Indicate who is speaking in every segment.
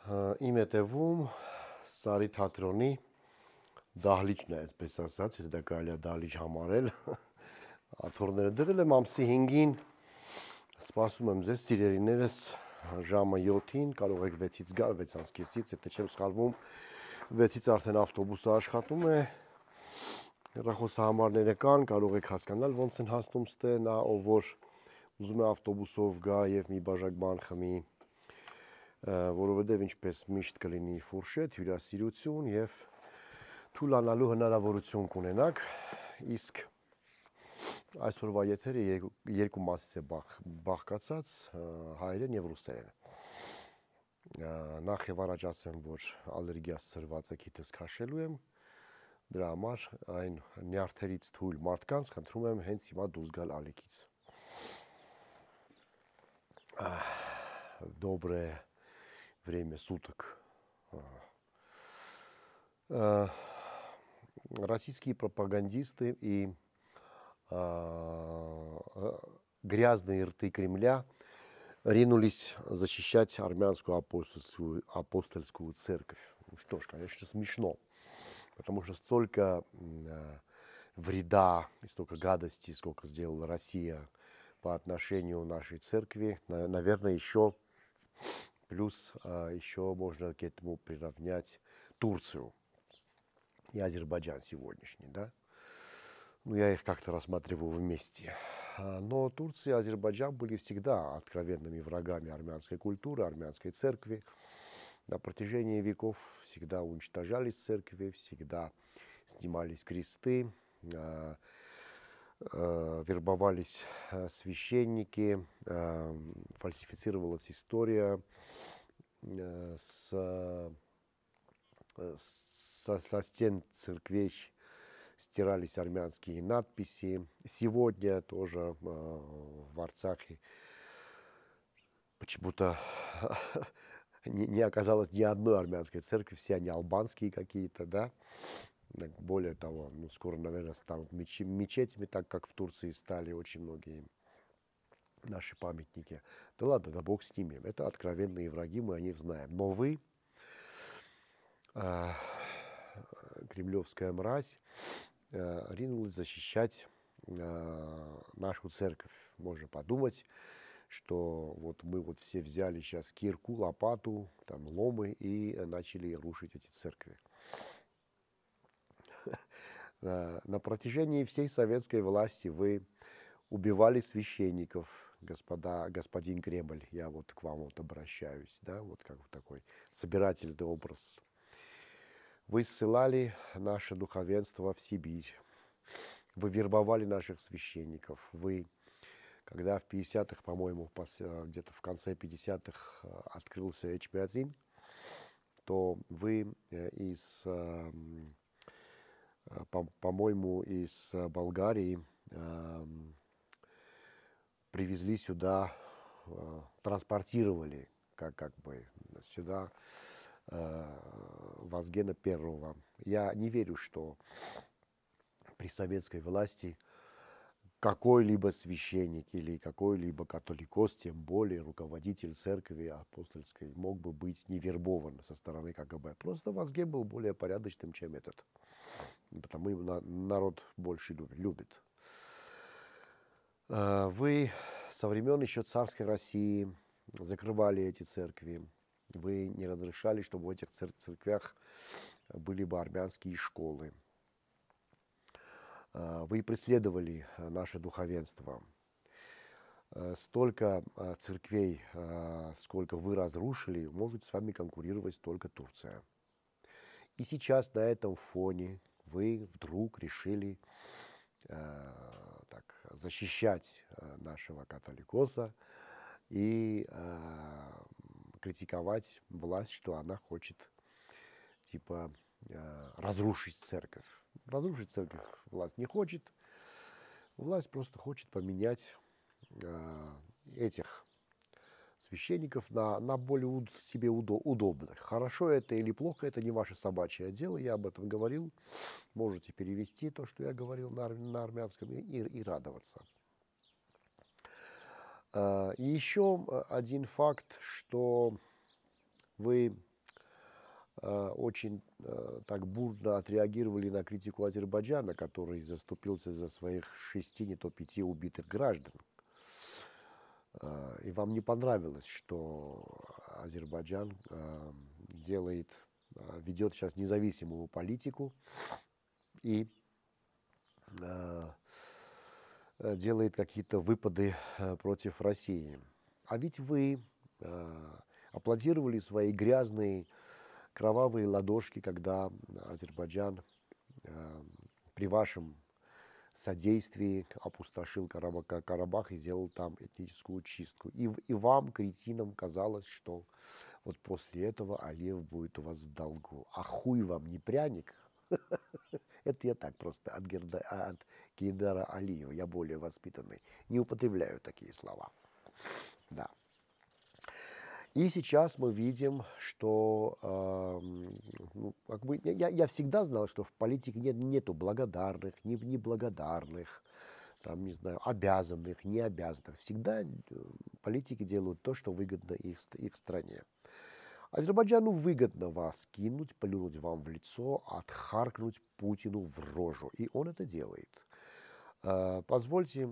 Speaker 1: Իմ հետևում Սարի թատրոնի դահլիճն է, այսպես ասած, դա կարելի է դահլիճ համարել։ Աթոռները դրել եմ ամսի 5-ին, սպասում եմ ձեզ սիրելիներս ժամը 7-ին, կարող եք 6-ից գալ, 6:30-ից, եթե չեմ սխալվում, 6-ից արդեն ավտոբուսը աշխատում է։ Հեռախոսահամարները կան, կարող եք հասկանալ ոնց են հասնում ստե, նա ով որ ուզում է ավտոբուսով գա եւ մի բաժակ բան խմի, որովհետև ինչպես միշտ կլինի ֆուրշետ, հյուրասիրություն եւ թուլանալու հնարավորություն կունենաք, իսկ այսօրվա եթերը երկու մասից է բաղկացած, հայերեն եւ ռուսերեն։ Նախ եւ առաջ ասեմ, որ ալերգիաս ծրված եկիթս քաշելու եմ, դրա համար այն նյարդերից թույլ մարդկանց խնդրում եմ հենց հիմա դուրս գալ ալիքից։ Доброе время суток. Российские пропагандисты и грязные рты Кремля ринулись защищать армянскую апостольскую церковь. Что ж, конечно, смешно, потому что столько вреда, столько гадостей, сколько сделала Россия по отношению нашей церкви, наверное, еще плюс еще можно к этому приравнять Турцию и Азербайджан сегодняшний, да? Ну, я их как-то рассматриваю вместе. Но Турция и Азербайджан были всегда откровенными врагами армянской культуры, армянской церкви. На протяжении веков всегда уничтожались церкви, всегда снимались кресты, вербовались священники, фальсифицировалась история, со стен церквей стирались армянские надписи. Сегодня тоже в Арцахе почему-то не оказалось ни одной армянской церкви, все они албанские какие-то, да. Более того, ну, скоро, наверное, станут мечетями, так как в Турции стали очень многие наши памятники. Да ладно, да бог с ними. Это откровенные враги, мы о них знаем. Но вы, кремлевская мразь, ринулась защищать нашу церковь. Можно подумать, что вот мы вот все взяли сейчас кирку, лопату, там, ломы и начали рушить эти церкви. На протяжении всей советской власти вы убивали священников, господин Кремль, я вот к вам вот обращаюсь, да, вот как такой собирательный образ. Вы ссылали наше духовенство в Сибирь, вы вербовали наших священников, вы, когда в 50-х, по-моему, где-то в конце 50-х открылся Эчмиадзин, то вы по-моему, из Болгарии привезли сюда, транспортировали как бы сюда Вазгена Первого. Я не верю, что при советской власти какой-либо священник или какой-либо католикос, тем более руководитель церкви апостольской, мог бы быть не вербован со стороны КГБ. Просто Вазген был более порядочным, чем этот. Потому что народ больше любит. Вы со времен еще царской России закрывали эти церкви. Вы не разрешали, чтобы в этих церквях были бы армянские школы. Вы преследовали наше духовенство. Столько церквей, сколько вы разрушили, может с вами конкурировать только Турция. И сейчас на этом фоне вы вдруг решили защищать нашего католикоса и критиковать власть, что она хочет типа разрушить церковь. Разрушить церковь власть не хочет. Власть просто хочет поменять этих священников на более себе удобных. Хорошо это или плохо, это не ваше собачье дело. Я об этом говорил. Можете перевести то, что я говорил на армянском, и радоваться. И еще один факт, что вы очень так бурно отреагировали на критику Азербайджана, который заступился за своих 6, не то 5 убитых граждан. И вам не понравилось, что Азербайджан ведет сейчас независимую политику и делает какие-то выпады против России. А ведь вы аплодировали свои грязные, кровавые ладошки, когда Азербайджан при вашем содействии опустошил Карабах и сделал там этническую чистку. И вам, кретинам, казалось, что вот после этого Алиев будет у вас в долгу. А хуй вам не пряник? Это я так просто от Гейдара Алиева, я более воспитанный. Не употребляю такие слова. Да. И сейчас мы видим, что я всегда знал, что в политике нету благодарных, неблагодарных, там, не знаю, обязанных, необязанных. Всегда политики делают то, что выгодно их стране. Азербайджану выгодно вас кинуть, плюнуть вам в лицо, отхаркнуть Путину в рожу. И он это делает. Позвольте,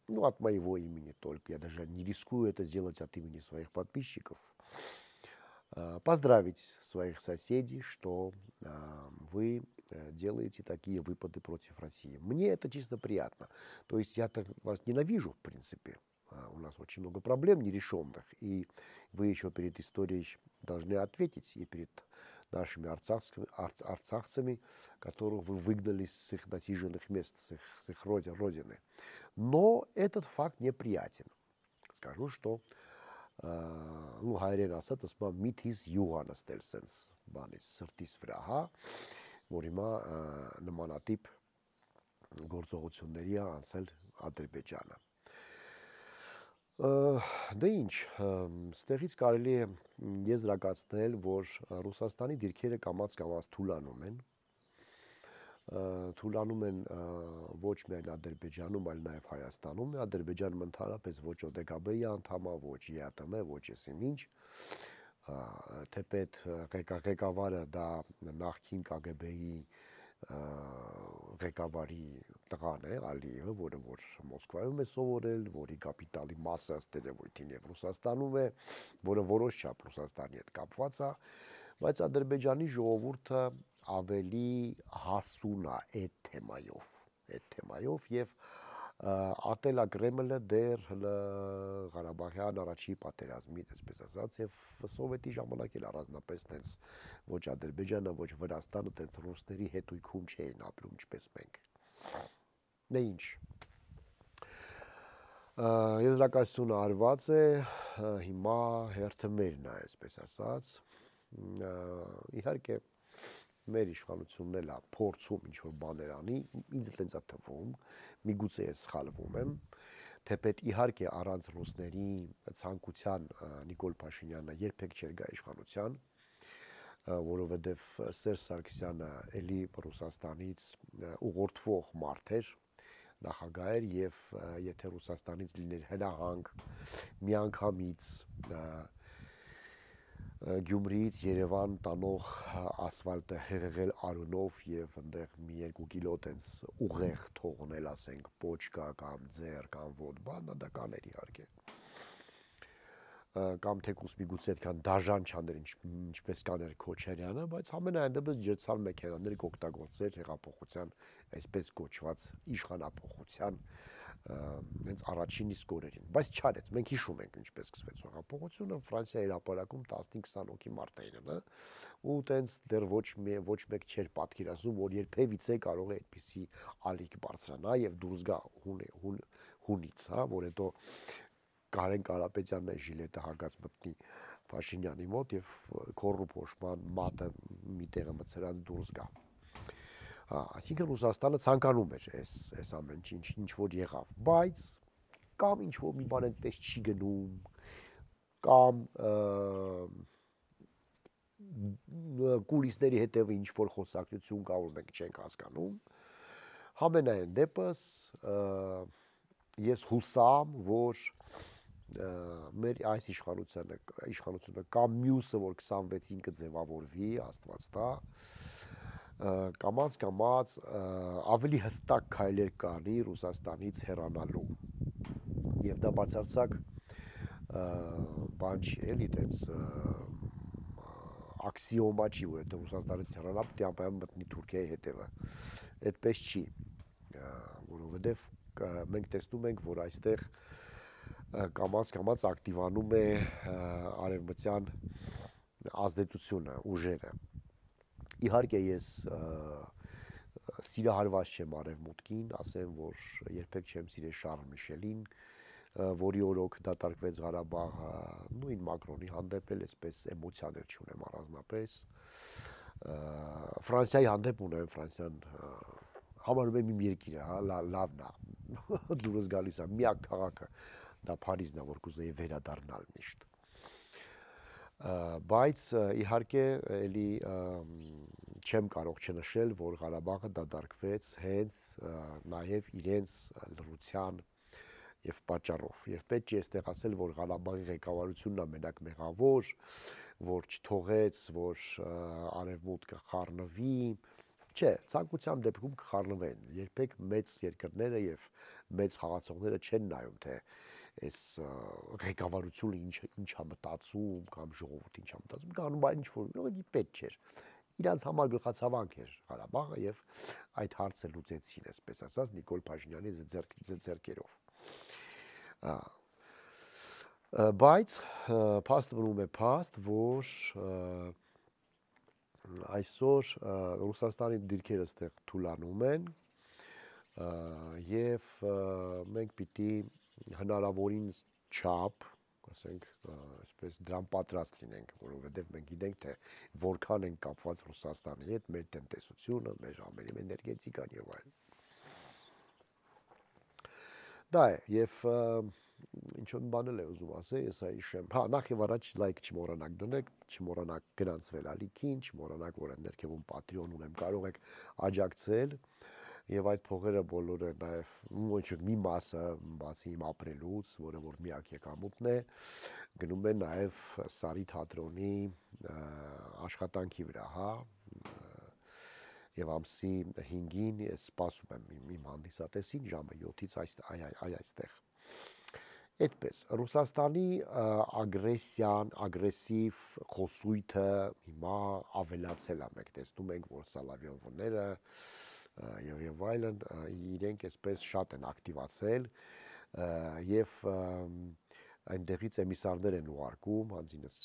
Speaker 1: от моего имени только, я даже не рискую это сделать от имени своих подписчиков, поздравить своих соседей, что вы делаете такие выпады против России. Мне это чисто приятно. То есть я-то вас ненавижу, в принципе. У нас очень много проблем нерешенных, и вы еще перед историей должны ответить, и перед нашими арцахцами, которых вы выгнали с их насиженных мест, с их родины. Но этот факт неприятен. Скажу, что հայերեն ասած ասում միթիս յուղանը ստել սենց բանից սրտիս վրա, հա, որ հիմա նմանատիպ գործողությունների անցել Ադրբեջանը։ Դե ինչ, ստեղից կարելի է եզրակացնել, որ Ռուսաստանի դիրքերը կամաց-կամաց թուլանում են ոչ միայն Ադրբեջանում, այլ նաև Հայաստանում։ Ադրբեջանը ընդհանրապես ոչ ՕԴԿԲ-ի անդամ է, ոչ ԵԱՏՄ, ոչ եսիմ ինչ։ Թեպետ ղեկավարը դա նախկին ԿԳԲ-ի ղեկավարի տղան է, Ալիևը, որը որ Մոսկվայում է սովորել, որի կապիտալի մասը ըստ երևույթին եւ Ռուսաստանում է, որը որոշ չափ Ռուսաստանի հետ կապված է, բայց Ադրբեջանի ժողովուրդը ավելի հասուն է այդ թեմայով եւ ատելա Կրեմլը դեռ Ղարաբաղյան առաջի պատերազմից, այսպես ասած, եւ սովետի ժամանակ էլ առանձնապես տենց ոչ Ադրբեջանը, ոչ Վրաստանը տենց ռուսների հետույքում չէին ապրում, ինչպես մենք։ Դե ինչ։ Եզրակացությունը արված է, հիմա հերթը մերն է, այսպես ասած։ Իհարկե մեր իշխանությունն էլ է փորձում ինչ-որ բաներ անի, ինձ տենց է թվում, միգուցե ես սխալվում եմ, թեպետ իհարկե առանց ռուսների ցանկության Նիկոլ Փաշինյանը երբեք չէր գա իշխանության, որովհետև Սերժ Սարգսյանը էլի Ռուսաստանից ուղղորդվող մարդ էր, նախագահ էր եւ եթե Ռուսաստանից լիներ հնահանգ միանգամից Գյումրիից Երևան տանող ասֆալտը հեղեղել արյունով եւ այնտեղ մի 2 կիլո տենց ուղեղ թողնել, ասենք, պոչկա կամ ձեր կամ ոտ բան, դա կաներ իհարկե։ Կամ թեկուզ միգուցե այդքան դաժան չաներ, ինչպես կաներ Քոչարյանը, բայց ամենայն դեպս ջրցան մեքենաները կօգտագործեր հեղափոխության, այսպես կոչված իշխանապողության հենց առաջին իսկ օրերին, բայց չարեց, մենք հիշում ենք ինչպես սկսվեց հեղափոխությունը, Ֆրանսիայի հրապարակում 15-20 հոգի մարդային, հա, ու տենց դեռ ոչ մեկ չէր պատկերացնում, որ երբևիցե կարող է այդպիսի ալիք բարձրանա եւ դուրս գա հունից, հա, որ հետո Կարեն Կարապետյանն է ժիլետը հագած մտնի Փաշինյանի մոտ եւ քորրու փոշման մատը մի տեղը մցրած դուրս գա։ Այսինքն Ռուսաստանը ցանկանում էր այս ամեն ինչ որ եղավ, բայց կամ ինչ որ մի բան այդպես չի գնում, կամ կուլիսների հետևը ինչ որ խոսակցություն կա, որ մենք չենք հասկանում։ Համենայն դեպս ես հուսամ, որ մեր այս իշխանությունը կամ մյուսը, որ 26-ին կձևավորվի, Աստված տա, կամաց ավելի հստակ քայլեր կանի Ռուսաստանից հեռանալու։ Եվ դա բացարձակ բան չի, էլի, այդպես աքսիոմա չի, որովհետև Ռուսաստանից հեռանա պետք է անպայման մտնի Թուրքիայի հետևը։ Այդպես չի, որովհետև մենք տեսնում ենք, որ այստեղ կամաց ակտիվանում է արևմտյան ազդեցությունը, ուժերը։ Իհարկե ես սիրահարված չեմ արևմուտքին, ասեմ, որ երբեք չեմ սիրել Շարլ Միշելին, որի օրոք դատարկվեց Ղարաբաղը, նույն Մակրոնի հանդեպ էլ այսպես էմոցիաներ չունեմ առանձնապես։ Ֆրանսիայի հանդեպ ունեմ, Ֆրանսիան համարում եմ իմ երկիրը, հա, լավն է, դուրս գալիս է, միակ քաղաքը դա Փարիզն է, որ կուզեի վերադառնալ միշտ։ Բայց իհարկե էլի չեմ կարող չնշել, որ Ղարաբաղը դատարկվեց հենց նաև իրենց լռության եւ պատճառով։ Եվ պետք է այստեղ ասել, որ Ղարաբաղի ղեկավարությունն է մենակ մեղավոր, որ չթողեց, որ արևմուտքը խառնվի։ Չէ, ցանկության դեպքում կխառնվեն։ Երբեք մեծ երկրները եւ մեծ խաղացողները չեն նայում, թե այս ղեկավարությունը ինչ է մտածում կամ ժողովուրդը ինչ է մտածում, կանում այն ինչ որ ուղղակի պետք չէր։ Իրանց համար գլխացավանք էր Ղարաբաղը եւ այդ հարցը լուծեցին, այսպես ասած, Նիկոլ Փաշինյանի ձեռքերով։ Բայց փաստը մնում է փաստ, որ այսօր Ռուսաստանի դիրքերը այդտեղ թուլանում են եւ մենք պիտի հնարավորին չափ, ասենք, այսպես դրան պատրաստ լինենք, որովհետեւ մենք գիտենք, թե որքան են կապված Ռուսաստանի հետ մեր տնտեսությունը, մեր ամենի էներգետիկան եւ այլն։ Դա է, եւ ինչ-որ բան էլ է ուզում ասել, ես հիշեմ, հա, նախ եւ առաջ լայք չմոռանաք դնել, չմոռանաք գրանցվել ալիքին, չմոռանաք, որ ներքևում Patreon ունեմ, կարող եք աջակցել եւ այդ փողերը բոլորը նաեւ ոչ մի մասը բացի իմ ապրելուց, որը որ միակ եկամուտն է, գնում է նաեւ Սարի թատրոնի աշխատանքի վրա, հա, եւ ամսի 5-ին ես սպասում եմ իմ հանդիսատեսին ժամը 7-ից այստեղ։ Այդպես, Ռուսաստանի ագրեսիան, ագրեսիվ խոսույթը հիմա ավելացել է, մենք տեսնում ենք, որ Սալավյովները եւ այլն իրենք այսպես շատ են ակտիվացել եւ այնտեղից էմիսարներ են ուղարկում, հանձինս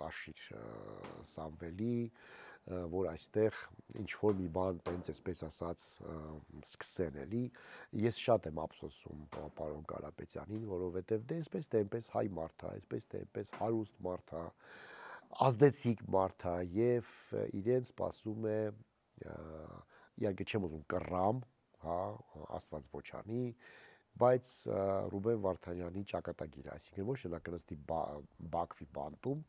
Speaker 1: Տաշիր Սամվելի, որ այստեղ ինչ-որ մի բան տենց այսպես ասած սկսեն էլի, ես շատ եմ ափսոսում պարոն Կարապետյանին, որովհետև դե այսպես թե այնպես հայ մարդ է, այսպես թե այնպես հարուստ մարդ է, ազդեցիկ մարդ է եւ իրեն սպասում է, իհարկե չեմ ուզում կռամ, հա, Աստված ոչ անի, բայց Ռուբեն Վարդանյանի ճակատագիրը, այսինքն ոչ թե նա կնստի Բաքվի բանտում,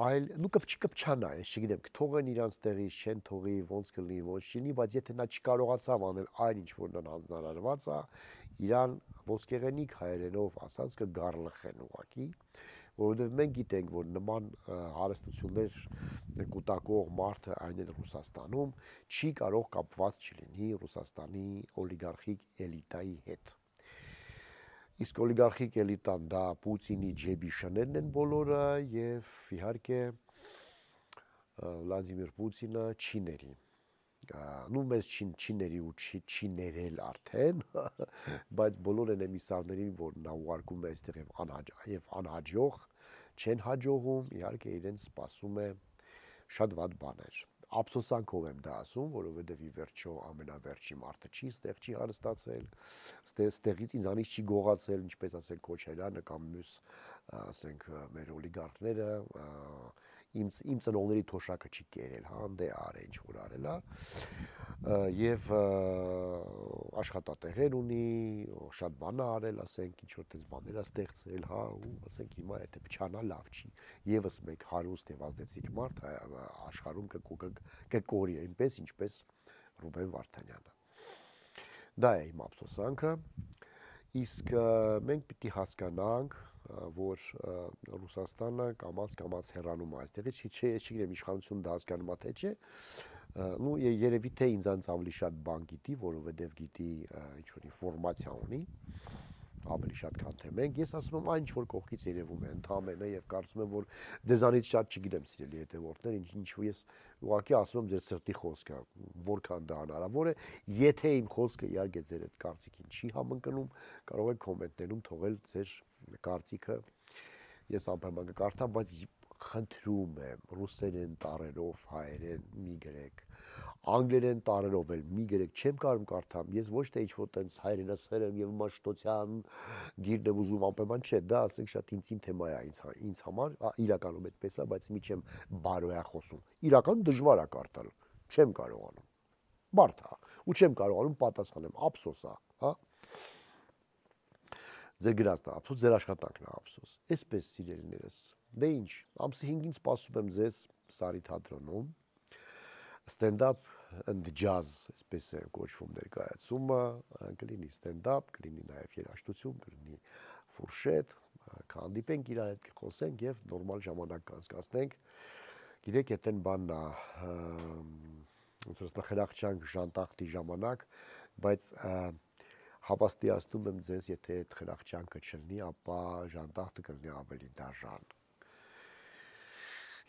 Speaker 1: այլ նու չկպչանա, ես չգիտեմ, կթողեն իրանց տեղից, չեն թողի, ոնց կլինի, ոնց չլինի, բայց եթե նա չկարողացավ անել այն ինչ որ նրան հանձնարարված է, իրան ոսկեղենիկ հայերենով ասած կգառլխեն ուղակի, որովհետև մենք գիտենք, որ նման հարստություններ կուտակող մարդը այն էլ Ռուսաստանում չի կարող կապված չլինի Ռուսաստանի օլիգարխիկ էլիտայի հետ։ Իսկ օլիգարխիկ էլիտան դա Պուտինի ջեբի շներն են բոլորը եւ իհարկե Վլադիմիր Պուտինը չիների։ Նու մեզ չիների ու չիներել արդեն, բայց բոլոր են էմիսարներին, որ նա ուղարկում է այստեղ եւ անհաջող չեն հաջողում, իհարկե իրեն սպասում է շատ վատ բաներ։ Ափսոսանքով եմ դա ասում, որովհետև ի վերջո ամենավերջի մարդը ստեղ չի հարստացել, ստեղից ինձանից չի գողացել, ինչպես ասենք Քոչարյանը կամ մյուս, ասենք, մեր օլիգարխները, իմ ծնողների թոշակը չի կերել, հա, դե արե ինչ որ արել է, եւ աշխատատեղեր ունի, շատ բան է արել, ասենք, ինչ որ տես բաներ է ստեղծել, հա, ու ասենք հիմա եթե փչանա լավ չի։ Եվս մեկ հարուստ եւ ազդեցիկ մարդ աշխարհում կկորի այնպես, ինչպես Ռուբեն Վարդանյանը։ Դա է իմ ափսոսանքը։ Իսկ մենք պիտի հասկանանք, որ Ռուսաստանը կամաց հեռանում է այստեղից, չգիտեմ իշխանությունը դա հասկանում է թե չէ, ну երևի թե ինձանց ավելի շատ բան գիտի, որովհետև գիտի ինչ որ ինֆորմացիա ունի, ավելի շատ քան թե մենք։ Ես ասում եմ այն ինչ որ կողքից երևում է ընդհանրապես եւ կարծում եմ որ դեզանից շատ չգիտեմ սիրելի հետեւորդներ, ինչ ես ուղղակի ասում եմ ձեր սրտի խոսքը, որքան դա հնարավոր է, եթե իմ խոսքը իհարկե ձեր այդ կարծիքին չի համընկնում, կարող եք կոմենտներում թողել ձեր կարծիքը, ես անպայման կկարդամ, բայց խնդրում եմ ռուսերեն տառերով հայերեն մի գրեք, անգլերեն տառերով էլ մի գրեք, չեմ կարող կարդամ, ես ոչ թե ինչ-որ տենց հայրենասեր եմ եւ մաշտոցյան գիրն եմ ուզում անպայման չէ, դա ասենք շատ ինտիմ թեմա է ինձ համար, իրականում այդպես է, բայց մի չեմ բարոյա խոսում, իրականում դժվար է կարդալ, չեմ կարողանում, բարդ է, ու չեմ կարողանում պատասխանեմ, ափսոս է, հա։ Ձեր գրածն է ափսոս, ձեր աշխատանքն է ափսոս, այսպես սիրելիներս, դե ինչ, ամսի 5-ին սպասում եմ ձեզ Սարի թատրոնում, stand-up and jazz, այսպես է կոչվում ներկայացումը, կլինի stand-up, կլինի նաև երաժշտություն, կլինի ֆուրշետ, կհանդիպենք իրար հետ կխոսենք եւ նորմալ ժամանակ կանցկացնենք։ Գիտեք, այդտեն բանն է, ոնց որ խրախճանք ժանտախտի ժամանակ, բայց հավաստիացնում եմ ձեզ, եթե այդ խրախճանքը չլինի, ապա ժանտախտը կլինի ավելի դաժան։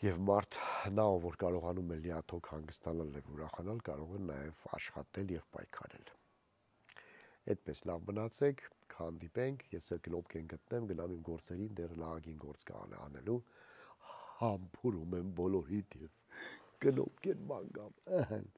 Speaker 1: Եվ մարդ նա, որ կարողանում է լիաթոք հանգստանալ եւ ուրախանալ, կարող է նաեւ աշխատել եւ պայքարել։ Այդպես լավ մնացեք, կհանդիպենք, ես էլ գլոբք են գտնեմ, գնամ իմ գործերին, դեռ լավագին գործ կա անելու, համբուրում եմ բոլորիդ եւ գլոբք են ման գամ։